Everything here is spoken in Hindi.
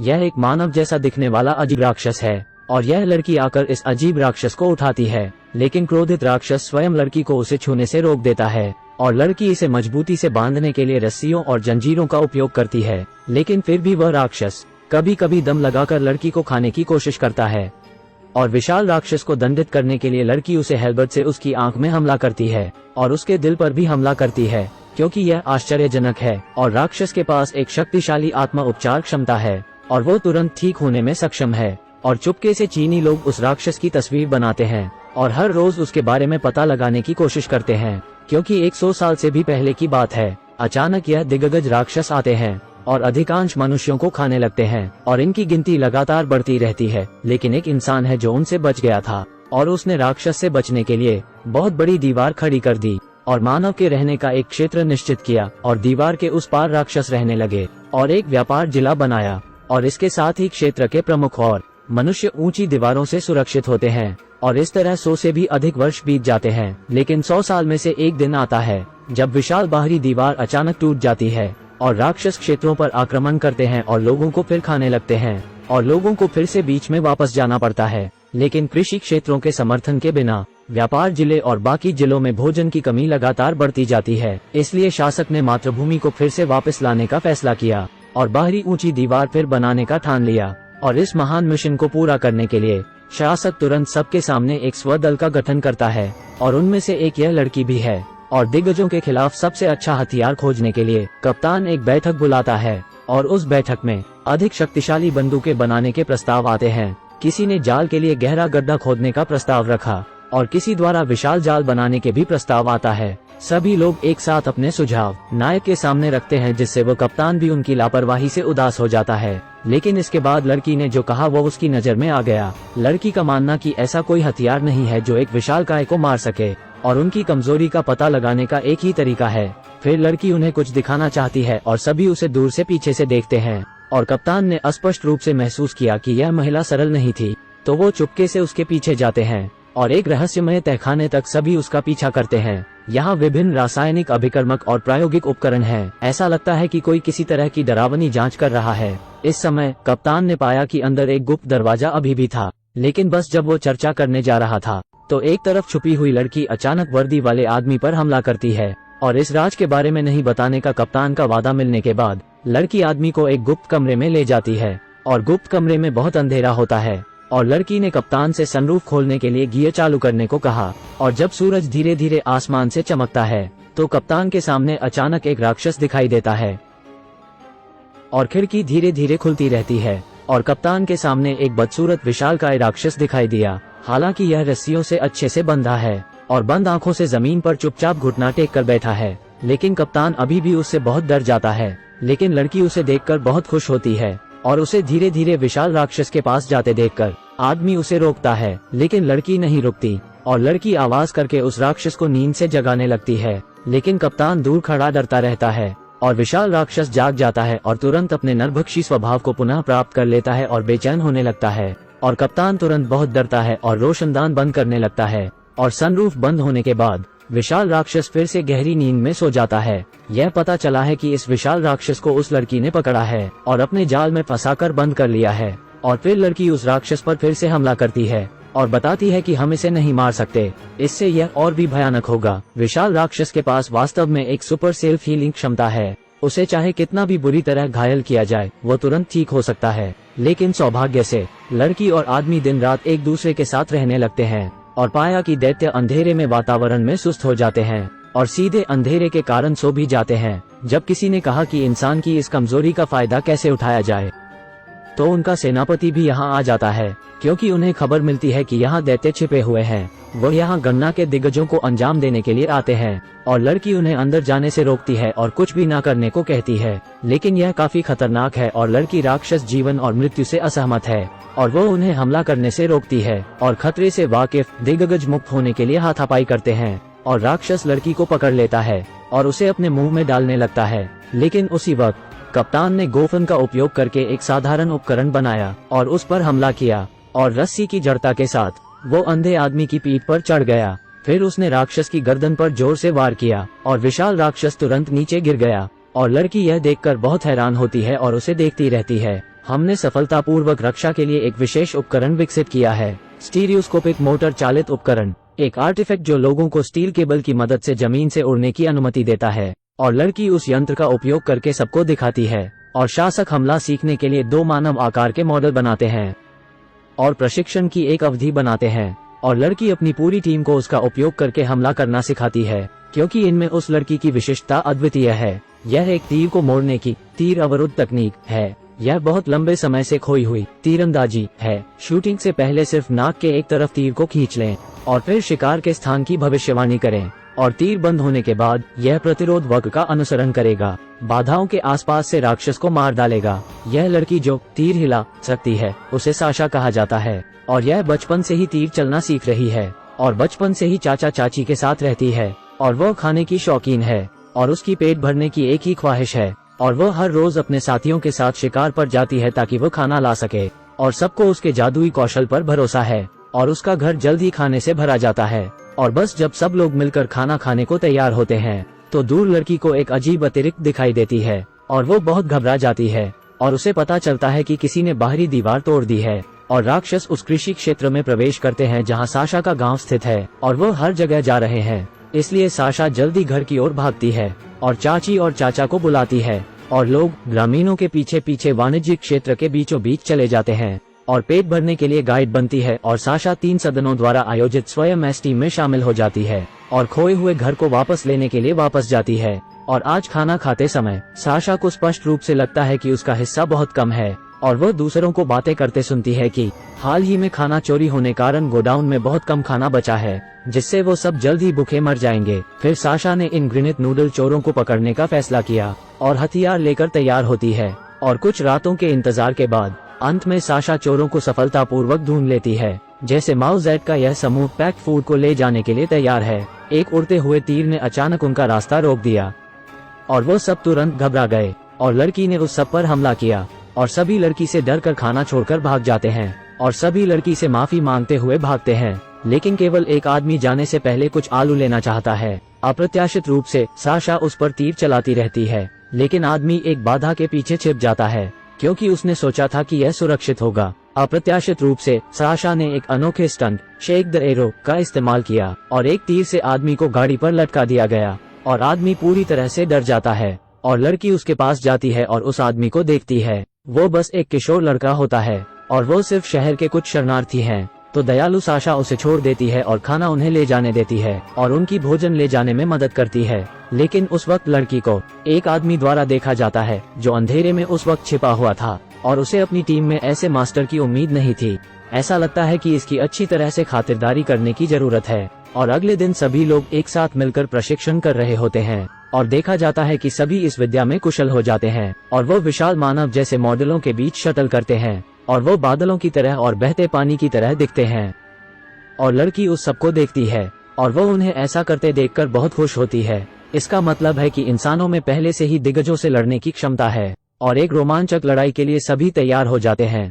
यह एक मानव जैसा दिखने वाला अजीब राक्षस है और यह लड़की आकर इस अजीब राक्षस को उठाती है, लेकिन क्रोधित राक्षस स्वयं लड़की को उसे छूने से रोक देता है और लड़की इसे मजबूती से बांधने के लिए रस्सियों और जंजीरों का उपयोग करती है, लेकिन फिर भी वह राक्षस कभी कभी दम लगाकर लड़की को खाने की कोशिश करता है और विशाल राक्षस को दंडित करने के लिए लड़की उसे हेलबट से उसकी आंख में हमला करती है और उसके दिल पर भी हमला करती है, क्योंकि यह आश्चर्यजनक है और राक्षस के पास एक शक्तिशाली आत्मा उपचार क्षमता है और वो तुरंत ठीक होने में सक्षम है। और चुपके से चीनी लोग उस राक्षस की तस्वीर बनाते हैं और हर रोज उसके बारे में पता लगाने की कोशिश करते हैं, क्योंकि 100 साल से भी पहले की बात है। अचानक यह दिग्गज राक्षस आते हैं और अधिकांश मनुष्यों को खाने लगते हैं और इनकी गिनती लगातार बढ़ती रहती है, लेकिन एक इंसान है जो उनसे बच गया था और उसने राक्षस से बचने के लिए बहुत बड़ी दीवार खड़ी कर दी और मानव के रहने का एक क्षेत्र निश्चित किया और दीवार के उस पार राक्षस रहने लगे और एक व्यापार जिला बनाया और इसके साथ ही क्षेत्र के प्रमुख और मनुष्य ऊंची दीवारों से सुरक्षित होते हैं और इस तरह 100 से भी अधिक वर्ष बीत जाते हैं। लेकिन 100 साल में से एक दिन आता है जब विशाल बाहरी दीवार अचानक टूट जाती है और राक्षस क्षेत्रों पर आक्रमण करते हैं और लोगों को फिर खाने लगते हैं और लोगों को फिर से बीच में वापस जाना पड़ता है। लेकिन कृषि क्षेत्रों के समर्थन के बिना व्यापार जिले और बाकी जिलों में भोजन की कमी लगातार बढ़ती जाती है, इसलिए शासक ने मातृभूमि को फिर से वापस लाने का फैसला किया और बाहरी ऊंची दीवार फिर बनाने का ठान लिया। और इस महान मिशन को पूरा करने के लिए शासक तुरंत सबके सामने एक स्वदल का गठन करता है और उनमें से एक यह लड़की भी है। और दिग्गजों के खिलाफ सबसे अच्छा हथियार खोजने के लिए कप्तान एक बैठक बुलाता है और उस बैठक में अधिक शक्तिशाली बंदूकें बनाने के प्रस्ताव आते हैं। किसी ने जाल के लिए गहरा गड्ढा खोदने का प्रस्ताव रखा और किसी द्वारा विशाल जाल बनाने के भी प्रस्ताव आता है। सभी लोग एक साथ अपने सुझाव नायक के सामने रखते हैं, जिससे वो कप्तान भी उनकी लापरवाही से उदास हो जाता है। लेकिन इसके बाद लड़की ने जो कहा वो उसकी नजर में आ गया। लड़की का मानना कि ऐसा कोई हथियार नहीं है जो एक विशालकाय को मार सके और उनकी कमजोरी का पता लगाने का एक ही तरीका है। फिर लड़की उन्हें कुछ दिखाना चाहती है और सभी उसे दूर से पीछे से देखते हैं और कप्तान ने स्पष्ट रूप से महसूस किया कि यह महिला सरल नहीं थी, तो वो चुपके से उसके पीछे जाते हैं और एक रहस्यमय तहखाने तक सभी उसका पीछा करते हैं। यहाँ विभिन्न रासायनिक अभिकर्मक और प्रायोगिक उपकरण हैं। ऐसा लगता है कि कोई किसी तरह की डरावनी जांच कर रहा है। इस समय कप्तान ने पाया कि अंदर एक गुप्त दरवाजा अभी भी था, लेकिन बस जब वो चर्चा करने जा रहा था तो एक तरफ छुपी हुई लड़की अचानक वर्दी वाले आदमी पर हमला करती है और इस राज के बारे में नहीं बताने का कप्तान का वादा मिलने के बाद लड़की आदमी को एक गुप्त कमरे में ले जाती है और गुप्त कमरे में बहुत अंधेरा होता है और लड़की ने कप्तान से सनरूफ खोलने के लिए गियर चालू करने को कहा। और जब सूरज धीरे धीरे आसमान से चमकता है तो कप्तान के सामने अचानक एक राक्षस दिखाई देता है और खिड़की धीरे धीरे खुलती रहती है और कप्तान के सामने एक बदसूरत विशालकाय राक्षस दिखाई दिया। हालांकि यह रस्सियों से अच्छे से बंधा है और बंद आंखों से जमीन पर चुपचाप घुटना टेक कर बैठा है, लेकिन कप्तान अभी भी उससे बहुत डर जाता है। लेकिन लड़की उसे देखकर बहुत खुश होती है और उसे धीरे धीरे विशाल राक्षस के पास जाते देखकर आदमी उसे रोकता है, लेकिन लड़की नहीं रुकती और लड़की आवाज करके उस राक्षस को नींद से जगाने लगती है। लेकिन कप्तान दूर खड़ा डरता रहता है और विशाल राक्षस जाग जाता है और तुरंत अपने नरभक्षी स्वभाव को पुनः प्राप्त कर लेता है और बेचैन होने लगता है और कप्तान तुरंत बहुत डरता है और रोशनदान बंद करने लगता है और सनरूफ बंद होने के बाद विशाल राक्षस फिर से गहरी नींद में सो जाता है। यह पता चला है कि इस विशाल राक्षस को उस लड़की ने पकड़ा है और अपने जाल में फंसाकर बंद कर लिया है। और फिर लड़की उस राक्षस पर फिर से हमला करती है और बताती है कि हम इसे नहीं मार सकते, इससे यह और भी भयानक होगा। विशाल राक्षस के पास वास्तव में एक सुपर सेल्फ हीलिंग क्षमता है। उसे चाहे कितना भी बुरी तरह घायल किया जाए वो तुरंत ठीक हो सकता है। लेकिन सौभाग्य से लड़की और आदमी दिन रात एक दूसरे के साथ रहने लगते हैं और पाया कि दैत्य अंधेरे में वातावरण में सुस्त हो जाते हैं और सीधे अंधेरे के कारण सो भी जाते हैं। जब किसी ने कहा कि इंसान की इस कमजोरी का फायदा कैसे उठाया जाए तो उनका सेनापति भी यहाँ आ जाता है, क्योंकि उन्हें खबर मिलती है कि यहाँ दैत्य छिपे हुए हैं। वो यहाँ गन्ना के दिग्गजों को अंजाम देने के लिए आते हैं और लड़की उन्हें अंदर जाने से रोकती है और कुछ भी ना करने को कहती है, लेकिन यह काफी खतरनाक है और लड़की राक्षस जीवन और मृत्यु से असहमत है और वो उन्हें हमला करने से रोकती है और खतरे से वाकिफ दिग्गज मुक्त होने के लिए हाथापाई करते हैं और राक्षस लड़की को पकड़ लेता है और उसे अपने मुंह में डालने लगता है। लेकिन उसी वक्त कप्तान ने गोफन का उपयोग करके एक साधारण उपकरण बनाया और उस पर हमला किया और रस्सी की जड़ता के साथ वो अंधे आदमी की पीठ पर चढ़ गया। फिर उसने राक्षस की गर्दन पर जोर से वार किया और विशाल राक्षस तुरंत नीचे गिर गया और लड़की यह देखकर बहुत हैरान होती है और उसे देखती रहती है। हमने सफलतापूर्वक रक्षा के लिए एक विशेष उपकरण विकसित किया है, स्टीरियोस्कोपिक मोटर चालित उपकरण, एक आर्टिफैक्ट जो लोगों को स्टील केबल की मदद से जमीन से उड़ने की अनुमति देता है। और लड़की उस यंत्र का उपयोग करके सबको दिखाती है और शासक हमला सीखने के लिए 2 मानव आकार के मॉडल बनाते हैं और प्रशिक्षण की एक अवधि बनाते हैं। और लड़की अपनी पूरी टीम को उसका उपयोग करके हमला करना सिखाती है, क्योंकि इनमें उस लड़की की विशिष्टता अद्वितीय है। यह एक तीर को मोड़ने की तीर अवरुद्ध तकनीक है। यह बहुत लंबे समय से खोई हुई तीरंदाजी है। शूटिंग से पहले सिर्फ नाक के एक तरफ तीर को खींच लें और फिर शिकार के स्थान की भविष्यवाणी करें और तीर बंद होने के बाद यह प्रतिरोध वक्र का अनुसरण करेगा, बाधाओं के आसपास से राक्षस को मार डालेगा। यह लड़की जो तीर हिला सकती है उसे साशा कहा जाता है और यह बचपन से ही तीर चलना सीख रही है और बचपन से ही चाचा चाची के साथ रहती है और वो खाने की शौकीन है और उसकी पेट भरने की एक ही ख्वाहिश है और वो हर रोज अपने साथियों के साथ शिकार पर जाती है ताकि वो खाना ला सके और सबको उसके जादुई कौशल पर भरोसा है और उसका घर जल्द ही खाने से भरा जाता है। और बस जब सब लोग मिलकर खाना खाने को तैयार होते हैं तो दूर लड़की को एक अजीब अतिरिक्त दिखाई देती है और वो बहुत घबरा जाती है और उसे पता चलता है कि किसी ने बाहरी दीवार तोड़ दी है और राक्षस उस कृषि क्षेत्र में प्रवेश करते हैं जहां साशा का गांव स्थित है और वो हर जगह जा रहे हैं। इसलिए साशा जल्दी घर की ओर भागती है और चाची और चाचा को बुलाती है और लोग ग्रामीणों के पीछे पीछे वाणिज्यिक क्षेत्र के बीचों बीच चले जाते हैं और पेट भरने के लिए गाइड बनती है और साशा 3 सदनों द्वारा आयोजित स्वयं एस टीम में शामिल हो जाती है और खोए हुए घर को वापस लेने के लिए वापस जाती है। और आज खाना खाते समय साशा को स्पष्ट रूप से लगता है कि उसका हिस्सा बहुत कम है और वो दूसरों को बातें करते सुनती है कि हाल ही में खाना चोरी होने कारण गोडाउन में बहुत कम खाना बचा है, जिससे वो सब जल्द ही भूखे मर जाएंगे। फिर साशा ने इन घृणित नूडल चोरों को पकड़ने का फैसला किया और हथियार लेकर तैयार होती है और कुछ रातों के इंतजार के बाद अंत में साशा चोरों को सफलतापूर्वक ढूंढ लेती है। जैसे माओ जेड का यह समूह पैक्ड फूड को ले जाने के लिए तैयार है, एक उड़ते हुए तीर ने अचानक उनका रास्ता रोक दिया और वो सब तुरंत घबरा गए और लड़की ने उस सब पर हमला किया और सभी लड़की से डर कर खाना छोड़कर भाग जाते हैं और सभी लड़की से माफी मांगते हुए भागते हैं। लेकिन केवल एक आदमी जाने से पहले कुछ आलू लेना चाहता है। अप्रत्याशित रूप से साशा उस पर तीर चलाती रहती है, लेकिन आदमी एक बाधा के पीछे छिप जाता है क्योंकि उसने सोचा था कि यह सुरक्षित होगा। अप्रत्याशित रूप से साशा ने एक अनोखे स्टंट शेक द एरो का इस्तेमाल किया और एक तीर से आदमी को गाड़ी पर लटका दिया गया और आदमी पूरी तरह से डर जाता है और लड़की उसके पास जाती है और उस आदमी को देखती है। वो बस एक किशोर लड़का होता है और वो सिर्फ शहर के कुछ शरणार्थी हैं। तो दयालु साशा उसे छोड़ देती है और खाना उन्हें ले जाने देती है और उनकी भोजन ले जाने में मदद करती है। लेकिन उस वक्त लड़की को एक आदमी द्वारा देखा जाता है जो अंधेरे में उस वक्त छिपा हुआ था और उसे अपनी टीम में ऐसे मास्टर की उम्मीद नहीं थी। ऐसा लगता है कि इसकी अच्छी तरह से खातिरदारी करने की जरूरत है। और अगले दिन सभी लोग एक साथ मिलकर प्रशिक्षण कर रहे होते हैं और देखा जाता है कि सभी इस विद्या में कुशल हो जाते हैं और वो विशाल मानव जैसे मॉडलों के बीच शटल करते हैं और वो बादलों की तरह और बहते पानी की तरह दिखते हैं। और लड़की उस सबको देखती है और वो उन्हें ऐसा करते देखकर बहुत खुश होती है। इसका मतलब है कि इंसानों में पहले से ही दिग्गजों से लड़ने की क्षमता है और एक रोमांचक लड़ाई के लिए सभी तैयार हो जाते हैं।